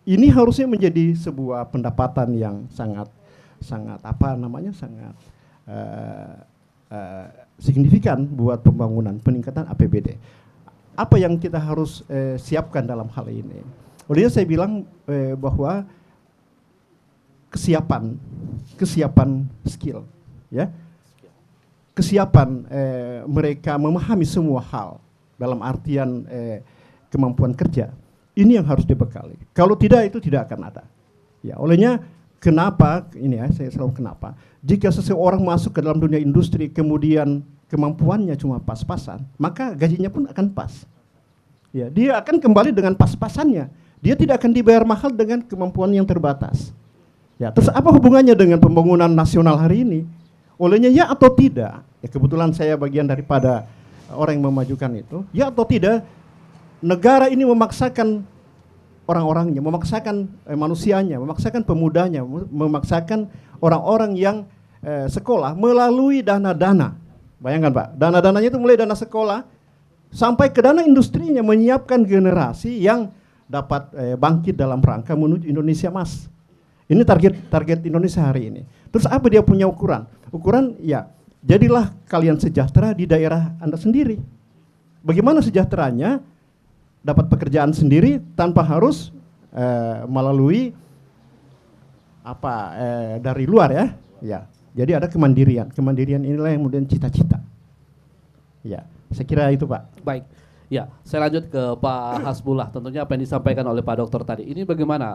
Ini harusnya menjadi sebuah pendapatan yang sangat signifikan buat pembangunan, peningkatan APBD. Apa yang kita harus siapkan dalam hal ini? Olehnya saya bilang bahwa kesiapan skill, ya, kesiapan mereka memahami semua hal dalam artian kemampuan kerja. Ini yang harus dibekali. Kalau tidak, itu tidak akan ada. Ya, olehnya kenapa ini ya, saya selalu kenapa? Jika seseorang masuk ke dalam dunia industri kemudian kemampuannya cuma pas-pasan, maka gajinya pun akan pas. Ya, dia akan kembali dengan pas-pasannya. Dia tidak akan dibayar mahal dengan kemampuan yang terbatas. Ya, terus apa hubungannya dengan pembangunan nasional hari ini? Olehnya ya atau tidak? Ya, kebetulan saya bagian daripada orang yang memajukan itu. Ya atau tidak? Negara ini memaksakan orang-orangnya, memaksakan manusianya, memaksakan pemudanya, memaksakan orang-orang yang sekolah melalui dana-dana. Bayangkan Pak, dana-dananya itu mulai dana sekolah sampai ke dana industrinya, menyiapkan generasi yang dapat bangkit dalam rangka menuju Indonesia Emas. Ini target Indonesia hari ini. Terus apa dia punya ukuran? Ukuran ya, jadilah kalian sejahtera di daerah Anda sendiri. Bagaimana sejahteranya? Dapat pekerjaan sendiri tanpa harus melalui dari luar ya. Ya. Jadi ada kemandirian. Kemandirian inilah yang kemudian cita-cita. Ya, saya kira itu Pak. Baik. Ya, saya lanjut ke Pak Hasbullah. Tentunya apa yang disampaikan oleh Pak Dokter tadi. Ini bagaimana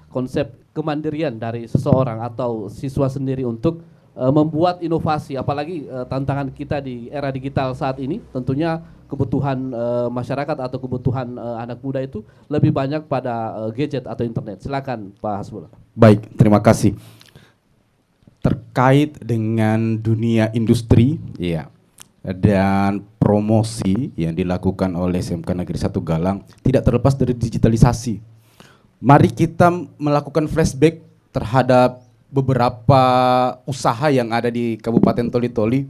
konsep kemandirian dari seseorang atau siswa sendiri untuk membuat inovasi, apalagi tantangan kita di era digital saat ini, tentunya kebutuhan masyarakat atau kebutuhan anak muda itu lebih banyak pada gadget atau internet. Silakan Pak Hasbullah. Baik, terima kasih. Terkait dengan dunia industri, ya, dan promosi yang dilakukan oleh SMK Negeri 1 Galang tidak terlepas dari digitalisasi. Mari kita melakukan flashback terhadap beberapa usaha yang ada di Kabupaten Toli-Toli.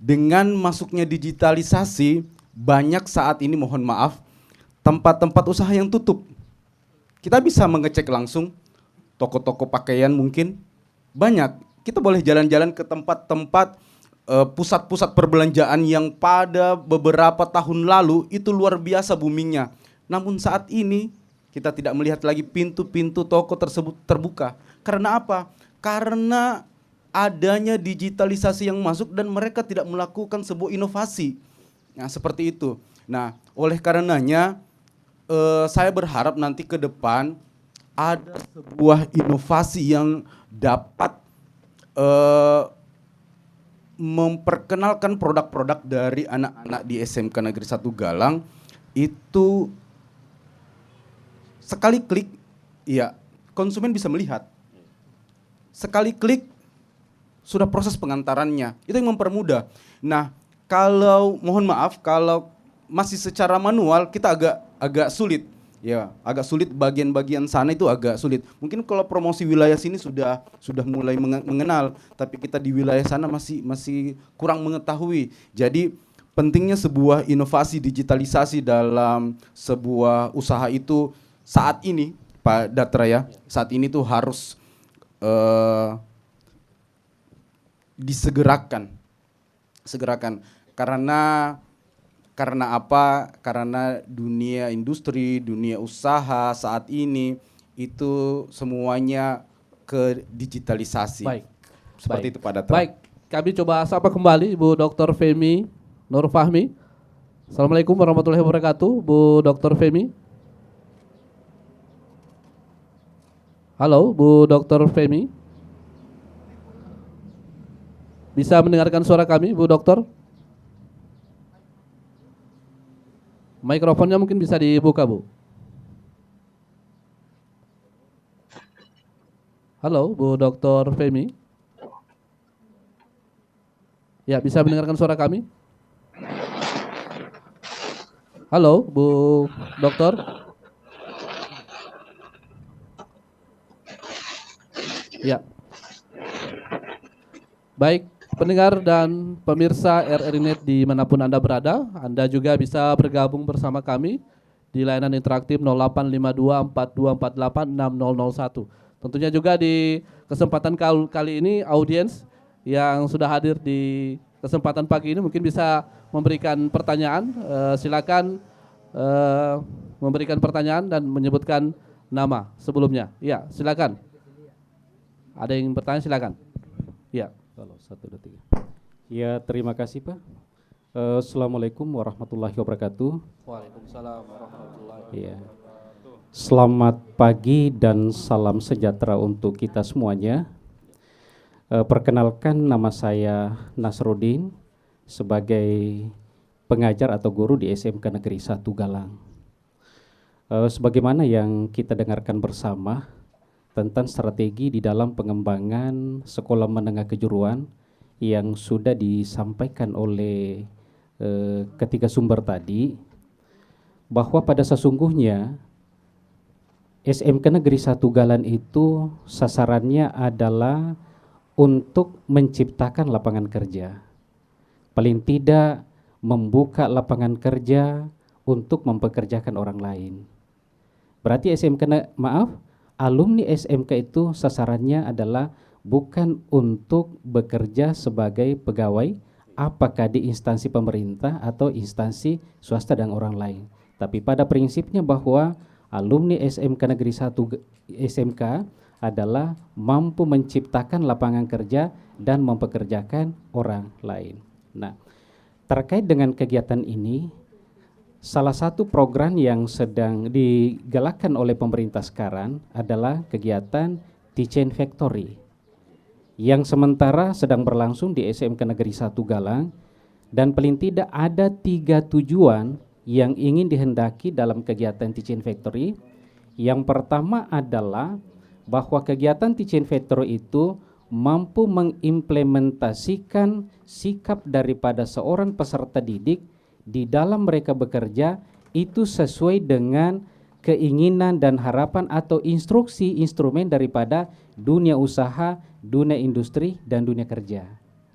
Dengan masuknya digitalisasi, banyak saat ini mohon maaf, tempat-tempat usaha yang tutup. Kita bisa mengecek langsung, toko-toko pakaian mungkin, banyak. Kita boleh jalan-jalan ke tempat-tempat pusat-pusat perbelanjaan yang pada beberapa tahun lalu itu luar biasa boomingnya. Namun saat ini kita tidak melihat lagi pintu-pintu toko tersebut terbuka. Karena apa? Karena adanya digitalisasi yang masuk dan mereka tidak melakukan sebuah inovasi. Nah, seperti itu. Nah, oleh karenanya saya berharap nanti ke depan ada sebuah inovasi yang dapat memperkenalkan produk-produk dari anak-anak di SMK Negeri 1 Galang itu sekali klik, ya konsumen bisa melihat. Sekali klik sudah proses pengantarannya, itu yang mempermudah. Nah, kalau mohon maaf kalau masih secara manual kita agak sulit. Ya, agak sulit bagian-bagian sana itu agak sulit. Mungkin kalau promosi wilayah sini sudah mulai mengenal, tapi kita di wilayah sana masih kurang mengetahui. Jadi pentingnya sebuah inovasi digitalisasi dalam sebuah usaha itu saat ini, Pak Datra ya, saat ini tuh harus disegerakan. Karena apa? Karena dunia industri, dunia usaha saat ini itu semuanya ke digitalisasi. Baik. Seperti Baik. itu Pak Datra. Baik, kami coba sapa kembali Ibu Dr. Femi Nur Fahmi. Assalamualaikum warahmatullahi wabarakatuh, Bu Dr. Femi. Halo, Bu Dr. Femi. Bisa mendengarkan suara kami, Bu Dokter? Mikrofonnya mungkin bisa dibuka, Bu. Halo, Bu Dr. Femi. Ya, bisa mendengarkan suara kami? Halo, Bu Dokter. Ya. Baik, pendengar dan pemirsa RRI.net dimanapun Anda berada, Anda juga bisa bergabung bersama kami di layanan interaktif 085242486001. Tentunya juga di kesempatan kali ini audiens yang sudah hadir di kesempatan pagi ini mungkin bisa memberikan pertanyaan. Silakan memberikan pertanyaan dan menyebutkan nama sebelumnya. Ya, silakan. Ada yang bertanya, silakan. Ya. Kalau 1, 2, 3. Ya, terima kasih Pak. Assalamualaikum warahmatullahi wabarakatuh. Waalaikumsalam warahmatullahi wabarakatuh. Ya. Selamat pagi dan salam sejahtera untuk kita semuanya. Perkenalkan, nama saya Nasruddin sebagai pengajar atau guru di SMK Negeri 1 Galang. Sebagaimana yang kita dengarkan bersama tentang strategi di dalam pengembangan sekolah menengah kejuruan yang sudah disampaikan oleh ketiga sumber tadi, bahwa pada sesungguhnya SMK Negeri 1 Galan itu sasarannya adalah untuk menciptakan lapangan kerja. Paling tidak membuka lapangan kerja untuk mempekerjakan orang lain. Berarti alumni SMK itu sasarannya adalah bukan untuk bekerja sebagai pegawai apakah di instansi pemerintah atau instansi swasta dan orang lain. Tapi pada prinsipnya bahwa alumni SMK Negeri 1 SMK adalah mampu menciptakan lapangan kerja dan mempekerjakan orang lain. Nah, terkait dengan kegiatan ini, salah satu program yang sedang digalakkan oleh pemerintah sekarang adalah kegiatan Teaching Factory yang sementara sedang berlangsung di SMK Negeri 1 Galang, dan paling tidak ada 3 tujuan yang ingin dihendaki dalam kegiatan Teaching Factory. Yang pertama adalah bahwa kegiatan Teaching Factory itu mampu mengimplementasikan sikap daripada seorang peserta didik di dalam mereka bekerja itu sesuai dengan keinginan dan harapan atau instruksi instrumen daripada dunia usaha, dunia industri, dan dunia kerja.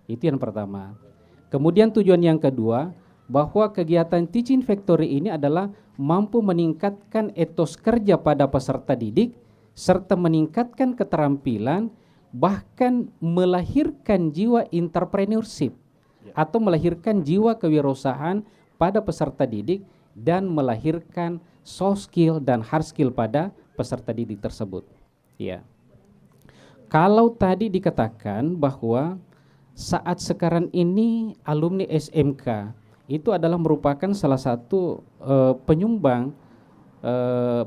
Itu yang pertama. Kemudian tujuan yang kedua, bahwa kegiatan Teaching Factory ini adalah mampu meningkatkan etos kerja pada peserta didik serta meningkatkan keterampilan, bahkan melahirkan jiwa entrepreneurship atau melahirkan jiwa kewirausahaan pada peserta didik dan melahirkan soft skill dan hard skill pada peserta didik tersebut. Ya. Kalau tadi dikatakan bahwa saat sekarang ini alumni SMK itu adalah merupakan salah satu penyumbang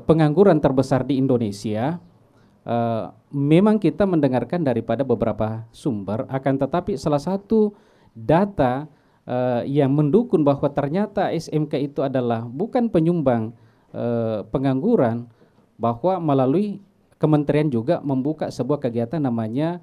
pengangguran terbesar di Indonesia. Memang kita mendengarkan daripada beberapa sumber, akan tetapi salah satu data yang mendukung bahwa ternyata SMK itu adalah bukan penyumbang pengangguran, bahwa melalui kementerian juga membuka sebuah kegiatan namanya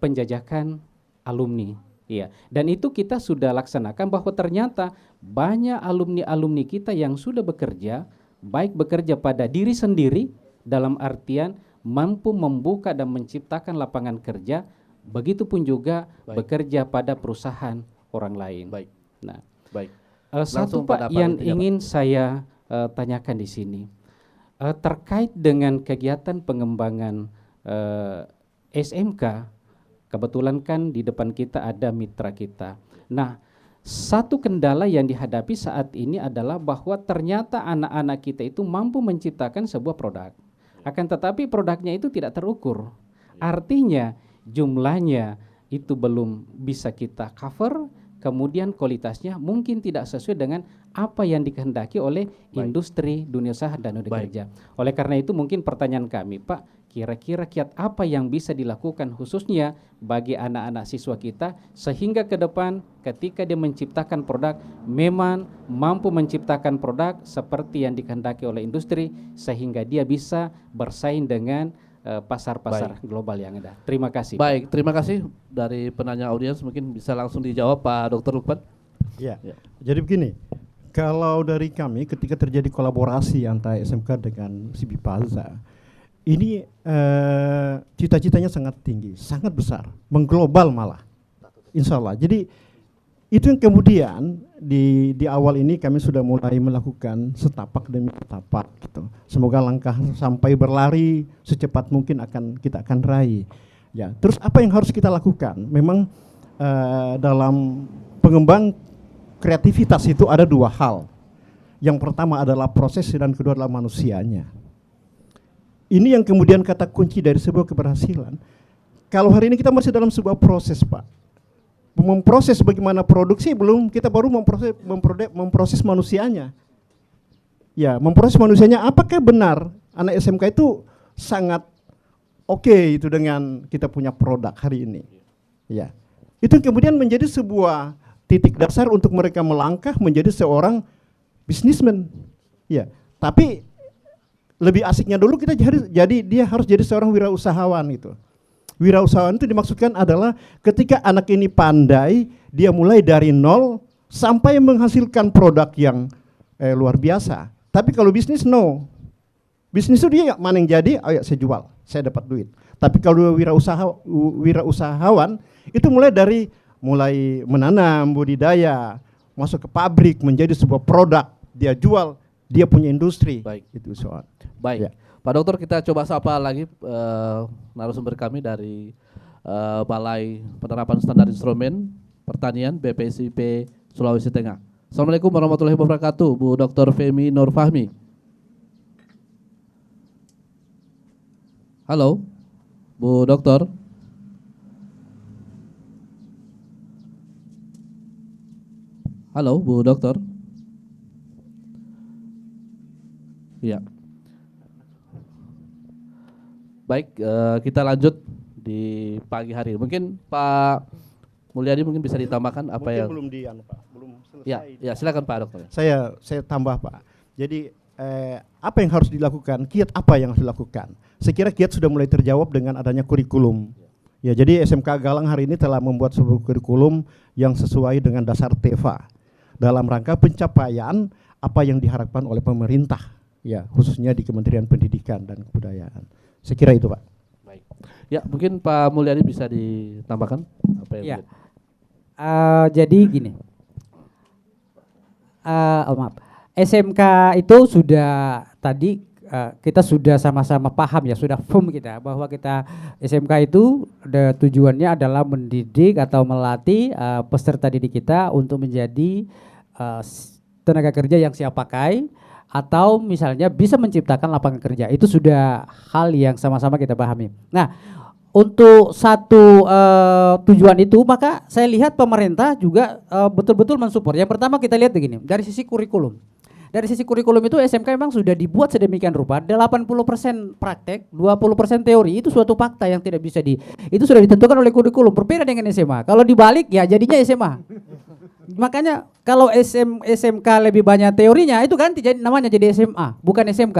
penjajakan alumni. Iya, dan itu kita sudah laksanakan, bahwa ternyata banyak alumni-alumni kita yang sudah bekerja, baik bekerja pada diri sendiri dalam artian mampu membuka dan menciptakan lapangan kerja, begitupun juga bekerja pada perusahaan orang lain. Baik. Nah, Baik. Satu Langsung pada Pak yang panitia, Pak. ingin saya tanyakan di sini terkait dengan kegiatan pengembangan SMK, kebetulan kan di depan kita ada mitra kita. Nah, satu kendala yang dihadapi saat ini adalah bahwa ternyata anak-anak kita itu mampu menciptakan sebuah produk. Akan tetapi produknya itu tidak terukur. Artinya jumlahnya itu belum bisa kita cover, kemudian kualitasnya mungkin tidak sesuai dengan apa yang dikehendaki oleh industri dunia usaha dan dunia kerja. Oleh karena itu mungkin pertanyaan kami, Pak, kira-kira kiat apa yang bisa dilakukan khususnya bagi anak-anak siswa kita sehingga ke depan ketika dia menciptakan produk memang mampu menciptakan produk seperti yang dikehendaki oleh industri sehingga dia bisa bersaing dengan pasar-pasar global yang ada. Terima kasih. Baik, terima kasih dari penanya audiens, mungkin bisa langsung dijawab Pak Dr. Lukman. Ya. Jadi begini, kalau dari kami ketika terjadi kolaborasi antara SMK dengan Sibipaza, ini cita-citanya sangat tinggi, sangat besar, mengglobal malah, insya Allah. Jadi itu yang kemudian di awal ini kami sudah mulai melakukan setapak demi setapak gitu. Semoga langkah sampai berlari secepat mungkin kita akan raih. Ya, terus apa yang harus kita lakukan? Memang dalam pengembang kreativitas itu ada dua hal. Yang pertama adalah proses dan kedua adalah manusianya. Ini yang kemudian kata kunci dari sebuah keberhasilan. Kalau hari ini kita masih dalam sebuah proses, Pak. Memproses bagaimana produksi belum, kita baru memproses manusianya. Ya, memproses manusianya apakah benar anak SMK itu sangat oke itu dengan kita punya produk hari ini. Ya. Itu kemudian menjadi sebuah titik dasar untuk mereka melangkah menjadi seorang bisnismen. Ya, tapi lebih asiknya dulu kita dia harus jadi seorang wirausahawan itu. Wirausahawan itu dimaksudkan adalah ketika anak ini pandai, dia mulai dari nol sampai menghasilkan produk yang luar biasa. Tapi kalau bisnis no. Bisnis itu dia mana yang jadi, ayo saya jual, saya dapat duit. Tapi kalau wirausahawan itu mulai menanam, budidaya, masuk ke pabrik menjadi sebuah produk, dia jual, dia punya industri. Baik. Itu soal. Baik. Ya. Pak Dokter, kita coba sapa lagi narasumber kami dari Balai Penerapan Standar Instrumen Pertanian BPSIP Sulawesi Tengah. Assalamualaikum warahmatullahi wabarakatuh, Bu Dr. Femi Nur Fahmi. Halo, Bu Dokter. Halo, Bu Dokter. Iya. Baik, kita lanjut di pagi hari. Mungkin Pak Mulyadi mungkin bisa ditambahkan apa mungkin yang belum Pak, belum selesai. Ya, silakan Pak Dokter. Saya tambah Pak. Jadi apa yang harus dilakukan? Kiat apa yang harus dilakukan? Saya kira kiat sudah mulai terjawab dengan adanya kurikulum. Ya, jadi SMK Galang hari ini telah membuat sebuah kurikulum yang sesuai dengan dasar TEVA dalam rangka pencapaian apa yang diharapkan oleh pemerintah, ya khususnya di Kementerian Pendidikan dan Kebudayaan. Saya kira itu, Pak. Baik. Ya, mungkin Pak Mulyadi bisa ditambahkan apa yang ya. Jadi gini. Maaf. SMK itu sudah tadi kita sudah sama-sama paham ya, sudah firm kita bahwa kita SMK itu tujuannya adalah mendidik atau melatih peserta didik kita untuk menjadi tenaga kerja yang siap pakai atau misalnya bisa menciptakan lapangan kerja. Itu sudah hal yang sama-sama kita pahami. Nah, untuk satu tujuan itu maka saya lihat pemerintah juga betul-betul mensupport. Yang pertama kita lihat begini, dari sisi kurikulum. Dari sisi kurikulum itu SMK memang sudah dibuat sedemikian rupa, 80% praktek, 20% teori. Itu suatu fakta yang tidak bisa itu sudah ditentukan oleh kurikulum, berbeda dengan SMA. Kalau dibalik ya jadinya SMA. Makanya kalau SMK lebih banyak teorinya itu ganti namanya jadi SMA, bukan SMK.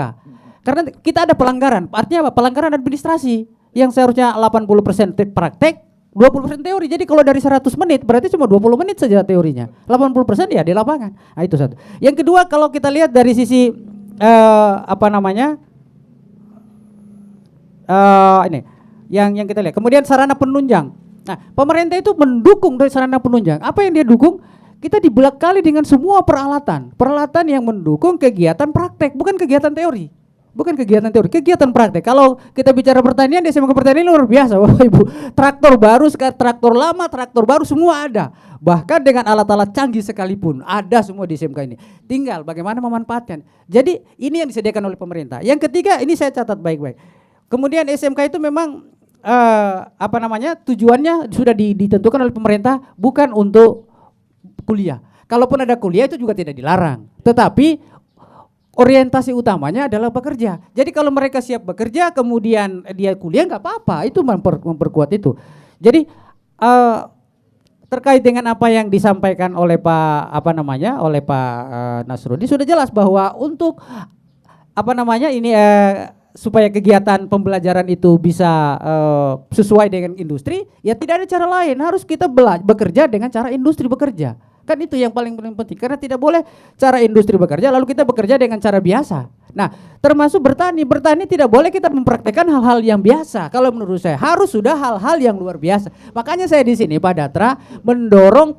Karena kita ada pelanggaran, artinya apa? Pelanggaran administrasi yang seharusnya 80% praktek, 20% teori. Jadi kalau dari 100 menit berarti cuma 20 menit saja teorinya. 80% ya di lapangan. Nah, itu satu. Yang kedua kalau kita lihat dari sisi ini yang kita lihat. Kemudian sarana penunjang. Nah, pemerintah itu mendukung dari sarana penunjang. Apa yang dia dukung? kita dibekali dengan semua peralatan yang mendukung kegiatan praktek, bukan kegiatan teori. Kegiatan praktek. Kalau kita bicara pertanian, di SMK Pertanian luar biasa, Bapak Ibu. Traktor baru, traktor lama, traktor baru semua ada. Bahkan dengan alat-alat canggih sekalipun ada semua di SMK ini. Tinggal bagaimana memanfaatkan. Jadi ini yang disediakan oleh pemerintah. Yang ketiga, ini saya catat baik-baik. Kemudian SMK itu memang tujuannya sudah ditentukan oleh pemerintah, bukan untuk kuliah. Kalaupun ada kuliah itu juga tidak dilarang. Tetapi orientasi utamanya adalah bekerja. Jadi kalau mereka siap bekerja kemudian dia kuliah nggak apa-apa, itu memperkuat itu. Jadi terkait dengan apa yang disampaikan oleh Pak Nasrudin sudah jelas bahwa untuk supaya kegiatan pembelajaran itu bisa sesuai dengan industri, ya tidak ada cara lain, harus kita bekerja dengan cara industri bekerja. Kan itu yang paling penting, karena tidak boleh cara industri bekerja lalu kita bekerja dengan cara biasa. Nah, termasuk bertani tidak boleh kita mempraktekkan hal-hal yang biasa. Kalau menurut saya harus sudah hal-hal yang luar biasa. Makanya saya di sini Pak Datra mendorong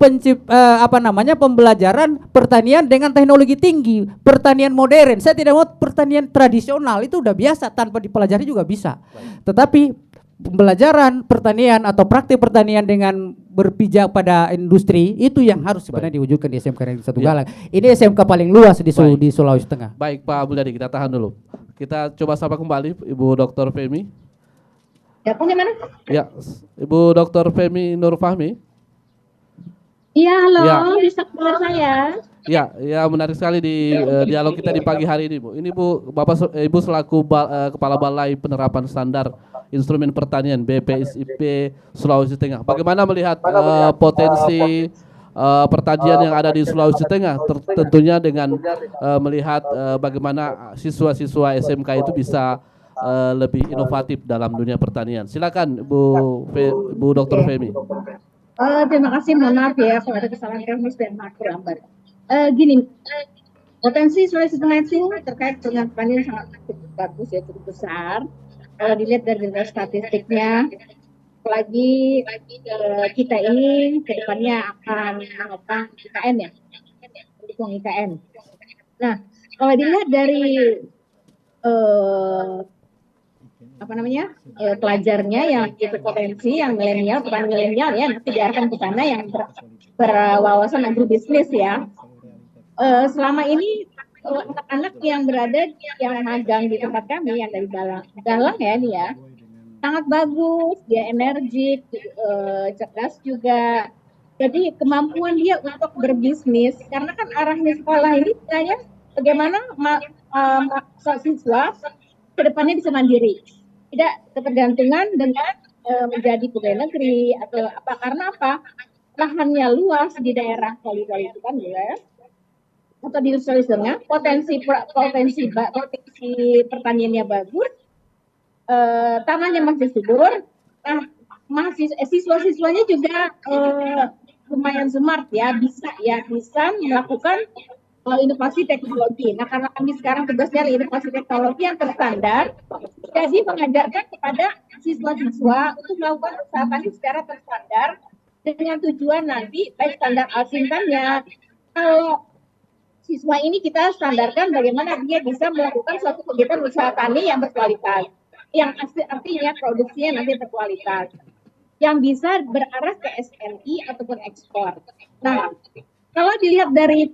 pembelajaran pertanian dengan teknologi tinggi, pertanian modern. Saya tidak mau pertanian tradisional, itu udah biasa tanpa dipelajari juga bisa. Tetapi pembelajaran pertanian atau praktik pertanian dengan berpijak pada industri itu yang harus sebenarnya diwujudkan di SMK Negeri 1 Galang. Ini SMK paling luas di Sulawesi Tengah. Baik Pak Mulyadi, kita tahan dulu. Kita coba sapa kembali Ibu Dr. Femi. Ya, bagaimana? Ya, Ibu Dr. Femi Nur Fahmi. Iya, halo, Ya. bisa dengar saya? Ya, menarik sekali di dialog kita di pagi hari ini, Bu. Ini Bu, Ibu selaku Kepala Balai Penerapan Standar Instrumen Pertanian BPSIP Sulawesi Tengah. Bagaimana melihat potensi pertanian yang ada di Sulawesi Tengah, tentunya dengan melihat bagaimana siswa-siswa SMK itu bisa lebih inovatif dalam dunia pertanian. Silakan Bu Dr. Femi. Terima kasih, mohon maaf ya kalau ada kesalahan teknis dan makroambar. Gini, potensi Sulawesi Tengah itu terkait dengan pertanian sangat bagus ya, cukup besar. Kalau dilihat dari statistiknya, apalagi kita ini ke depannya akan menopang IKN ya, mendukung IKN. Nah, kalau dilihat dari pelajarnya yang itu potensi, yang milenial, bukan milenial ya, nanti diarahkan ke sana yang berwawasan agribisnis ya. Selama ini anak-anak yang berada yang magang di tempat kami yang dari Galang ya ini ya, sangat bagus, dia energik, cerdas juga. Jadi kemampuan dia untuk berbisnis, karena kan arahnya sekolah ini sebenarnya bagaimana siswa kedepannya bisa mandiri, tidak ketergantungan dengan menjadi pegawai negeri atau apa, karena apa, lahannya luas di daerah Kali-Kali itu kan ya, atau di Sulawesi Tengah, potensi pertaniannya bagus, tanahnya masih subur. Nah, siswa-siswanya juga lumayan smart ya, bisa melakukan inovasi teknologi. Nah, karena kami sekarang tugasnya inovasi teknologi yang terstandar, jadi mengajarkan kepada siswa-siswa untuk melakukan usaha tani secara terstandar dengan tujuan nanti baik standar alsintannya. Kalau siswa ini kita standarkan bagaimana dia bisa melakukan suatu kegiatan usaha tani yang berkualitas, yang artinya produksinya nanti berkualitas, yang bisa berarah ke SMI ataupun ekspor. Nah, kalau dilihat dari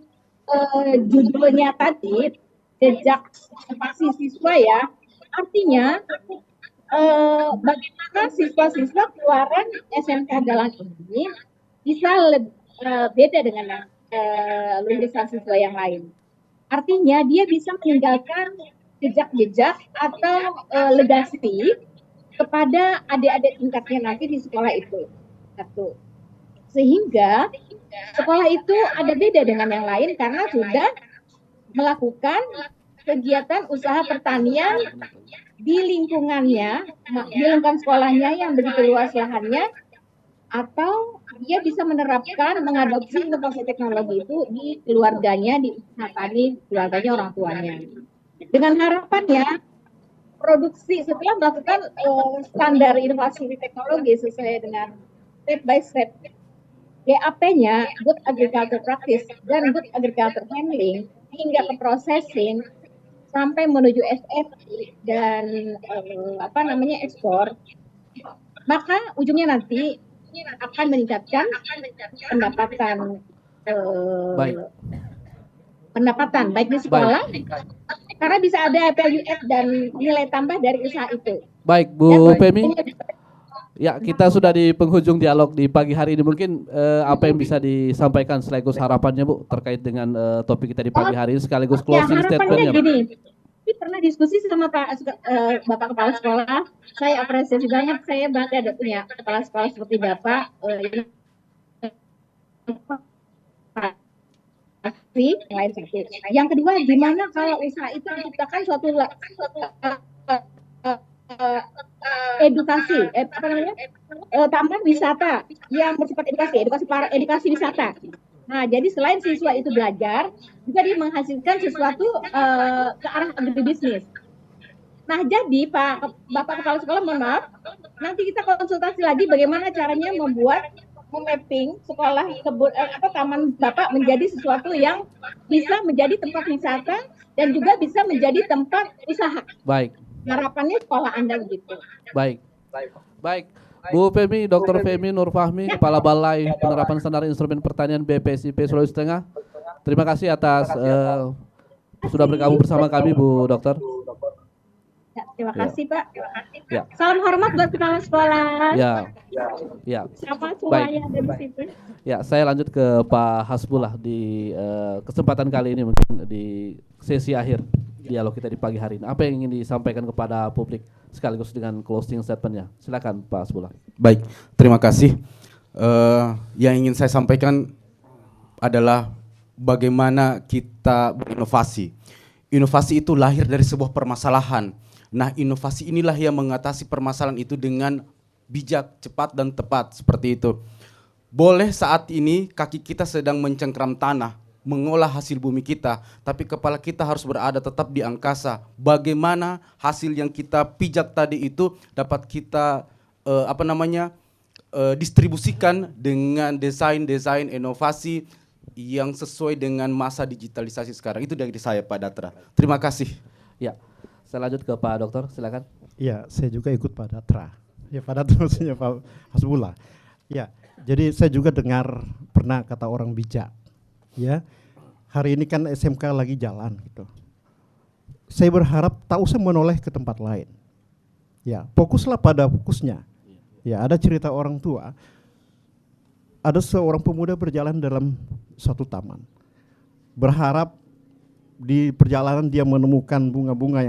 judulnya tadi, jejak partisipasi siswa ya, artinya bagaimana siswa-siswa keluaran SMK Galang ini bisa beda dengan lulusan siswa yang lain. Artinya dia bisa meninggalkan jejak-jejak atau legasi kepada adik-adik tingkatnya nanti di sekolah itu. Satu. Sehingga sekolah itu ada beda dengan yang lain karena sudah melakukan kegiatan usaha pertanian di lingkungannya, di lingkungan sekolahnya yang begitu luas lahannya, atau dia bisa menerapkan, mengadopsi inovasi teknologi itu di keluarganya, di usaha tani keluarganya, orang tuanya. Dengan harapannya produksi setelah melakukan standar inovasi teknologi sesuai dengan step by step GAP-nya, Good Agriculture Practice dan Good Agriculture Handling, hingga ke processing sampai menuju SFI dan ekspor, maka ujungnya nanti akan meningkatkan pendapatan baik di sekolah, karena bisa ada value add dan nilai tambah dari usaha itu. Baik, Bu Femi. Ya, kita sudah di penghujung dialog di pagi hari ini. Mungkin apa yang bisa disampaikan sekaligus harapannya, Bu, terkait dengan topik kita di pagi hari ini, sekaligus closing statement-nya. Gini, saya pernah diskusi sama Bapak Kepala Sekolah. Saya apresiasi banget, saya bangga ada punya kepala sekolah seperti Bapak. Yang kedua, gimana kalau usaha itu menciptakan suatu edukasi, taman wisata yang bersifat edukasi wisata. Nah, jadi selain siswa itu belajar, juga dia menghasilkan sesuatu ke arah agribisnis. Nah, jadi Bapak Kepala Sekolah, mohon maaf, nanti kita konsultasi lagi bagaimana caranya memapping sekolah taman Bapak menjadi sesuatu yang bisa menjadi tempat wisata dan juga bisa menjadi tempat usaha. Baik. Harapannya sekolah Anda begitu. Baik. Bu Femi, Dr. Femi Nur Fahmi, Kepala Balai Penerapan Standar Instrumen Pertanian BPSIP Sulawesi Tengah. Terima kasih atas sudah bergabung bersama kami, Bu Dokter. Ya, terima kasih, Pak. Ya. Salam hormat buat kepala sekolah. Ya. Siapa semuanya dari situ? Ya, saya lanjut ke Pak Hasbullah di kesempatan kali ini, mungkin di sesi akhir dialog kita di pagi hari ini. Apa yang ingin disampaikan kepada publik sekaligus dengan closing statement-nya? Silakan Pak Hasbullah. Baik, terima kasih. Yang ingin saya sampaikan adalah bagaimana kita berinovasi. Inovasi itu lahir dari sebuah permasalahan. Nah, inovasi inilah yang mengatasi permasalahan itu dengan bijak, cepat, dan tepat, seperti itu. Boleh saat ini kaki kita sedang mencengkram tanah, mengolah hasil bumi kita, tapi kepala kita harus berada tetap di angkasa. Bagaimana hasil yang kita pijak tadi itu dapat kita distribusikan dengan desain inovasi yang sesuai dengan masa digitalisasi sekarang. Itu dari saya, Pak Datra. Terima kasih. Ya, saya lanjut ke Pak Dokter, silakan. Ya, saya juga ikut Pak Datra. Ya, Pak Datra maksudnya Pak Hasbullah. Ya, jadi saya juga dengar pernah kata orang bijak. Ya, hari ini kan SMK lagi jalan gitu. Saya berharap tak usah menoleh ke tempat lain. Ya, fokuslah pada fokusnya. Ya, ada cerita orang tua. Ada seorang pemuda berjalan dalam suatu taman. Berharap di perjalanan dia menemukan bunga-bunga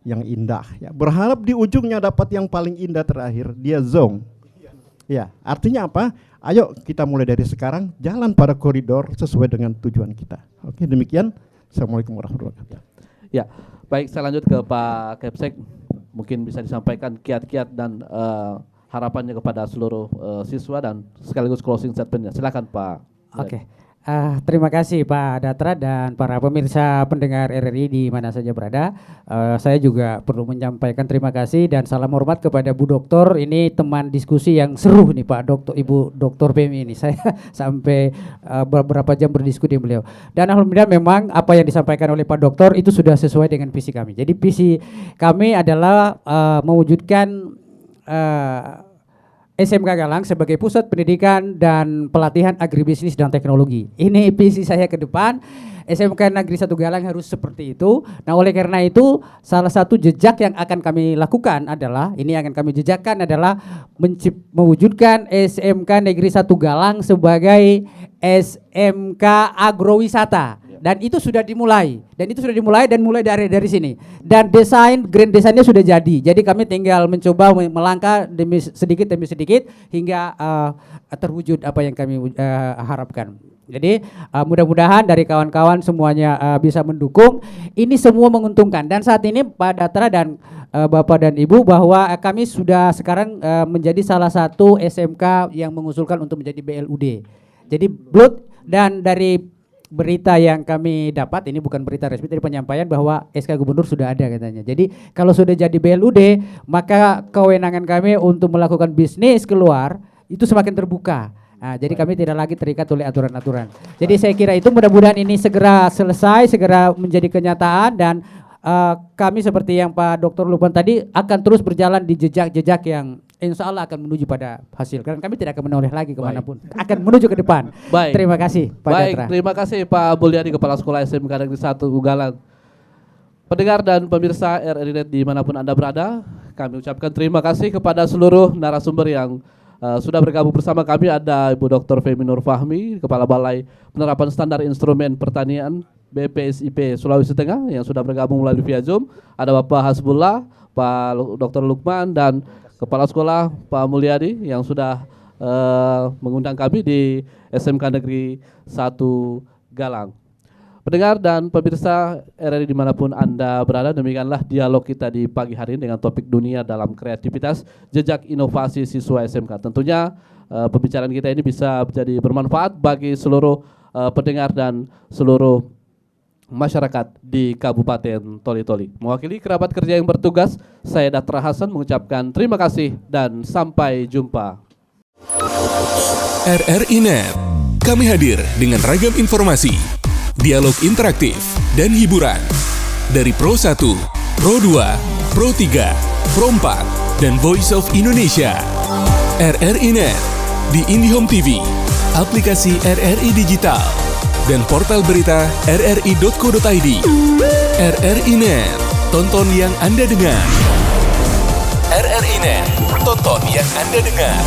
yang indah. Ya, berharap di ujungnya dapat yang paling indah terakhir. Dia zong. Ya, artinya apa? Ayo kita mulai dari sekarang jalan pada koridor sesuai dengan tujuan kita. Oke, demikian. Assalamualaikum warahmatullahi wabarakatuh. Ya, baik, saya lanjut ke Pak Kepsek. Mungkin bisa disampaikan kiat-kiat dan harapannya kepada seluruh siswa dan sekaligus closing statement-nya. Silakan Pak. Oke. Terima kasih Pak Datra dan para pemirsa pendengar RRI di mana saja berada. Saya juga perlu menyampaikan terima kasih dan salam hormat kepada Bu Doktor. Ini teman diskusi yang seru nih Pak Doktor, Ibu Doktor Femi ini. Saya sampai beberapa jam berdiskusi dengan beliau. Dan alhamdulillah memang apa yang disampaikan oleh Pak Doktor itu sudah sesuai dengan visi kami. Jadi visi kami adalah mewujudkan SMK Galang sebagai pusat pendidikan dan pelatihan agribisnis dan teknologi. Ini visi saya ke depan. SMK Negeri 1 Galang harus seperti itu. Nah, oleh karena itu salah satu jejak yang akan kami lakukan adalah mewujudkan SMK Negeri 1 Galang sebagai SMK agrowisata. Dan itu sudah dimulai dan mulai dari sini. Dan grand desainnya sudah jadi. Jadi kami tinggal mencoba melangkah demi sedikit hingga terwujud apa yang kami harapkan. Jadi mudah-mudahan dari kawan-kawan semuanya bisa mendukung. Ini semua menguntungkan. Dan saat ini Pak Datra dan Bapak dan Ibu bahwa kami sudah sekarang menjadi salah satu SMK yang mengusulkan untuk menjadi BLUD. Jadi blood, dan dari berita yang kami dapat, ini bukan berita resmi, dari penyampaian bahwa SK Gubernur sudah ada katanya. Jadi kalau sudah jadi BLUD, maka kewenangan kami untuk melakukan bisnis keluar itu semakin terbuka. Nah, jadi kami tidak lagi terikat oleh aturan-aturan. Jadi saya kira itu mudah-mudahan ini segera selesai, segera menjadi kenyataan dan kami seperti yang Pak Dr. Lukman tadi akan terus berjalan di jejak-jejak yang insya Allah akan menuju pada hasil. Karena kami tidak akan menoleh lagi kemanapun, akan menuju ke depan. Baik. Terima kasih Pak Jatra. Terima kasih Pak Mulyadi, Kepala Sekolah SMK Negeri 1 Ugalan. Pendengar dan pemirsa RRI Net dimanapun Anda berada, kami ucapkan terima kasih kepada seluruh narasumber yang sudah bergabung bersama kami. Ada Ibu Dr. Femi Nur Fahmi, Kepala Balai Penerapan Standar Instrumen Pertanian BPSIP Sulawesi Tengah yang sudah bergabung melalui via Zoom. Ada Bapak Hasbullah, Pak Dr. Lukman, dan Kepala Sekolah Pak Mulyadi yang sudah mengundang kami di SMK Negeri 1 Galang. Pendengar dan pemirsa RRI dimanapun Anda berada, demikianlah dialog kita di pagi hari ini dengan topik dunia dalam kreativitas, jejak inovasi siswa SMK. Tentunya pembicaraan kita ini bisa menjadi bermanfaat bagi seluruh pendengar dan seluruh masyarakat di Kabupaten Toli-Toli. Mewakili kerabat kerja yang bertugas, saya Datra Hasan mengucapkan terima kasih dan sampai jumpa. RRI Net, kami hadir dengan ragam informasi, dialog interaktif, dan hiburan. Dari Pro 1, Pro 2, Pro 3, Pro 4, dan Voice of Indonesia. RRI Net, di IndiHome TV, aplikasi RRI Digital, dan portal berita rri.co.id. RRI Net, tonton yang Anda dengar. RRI Net, tonton yang Anda dengar.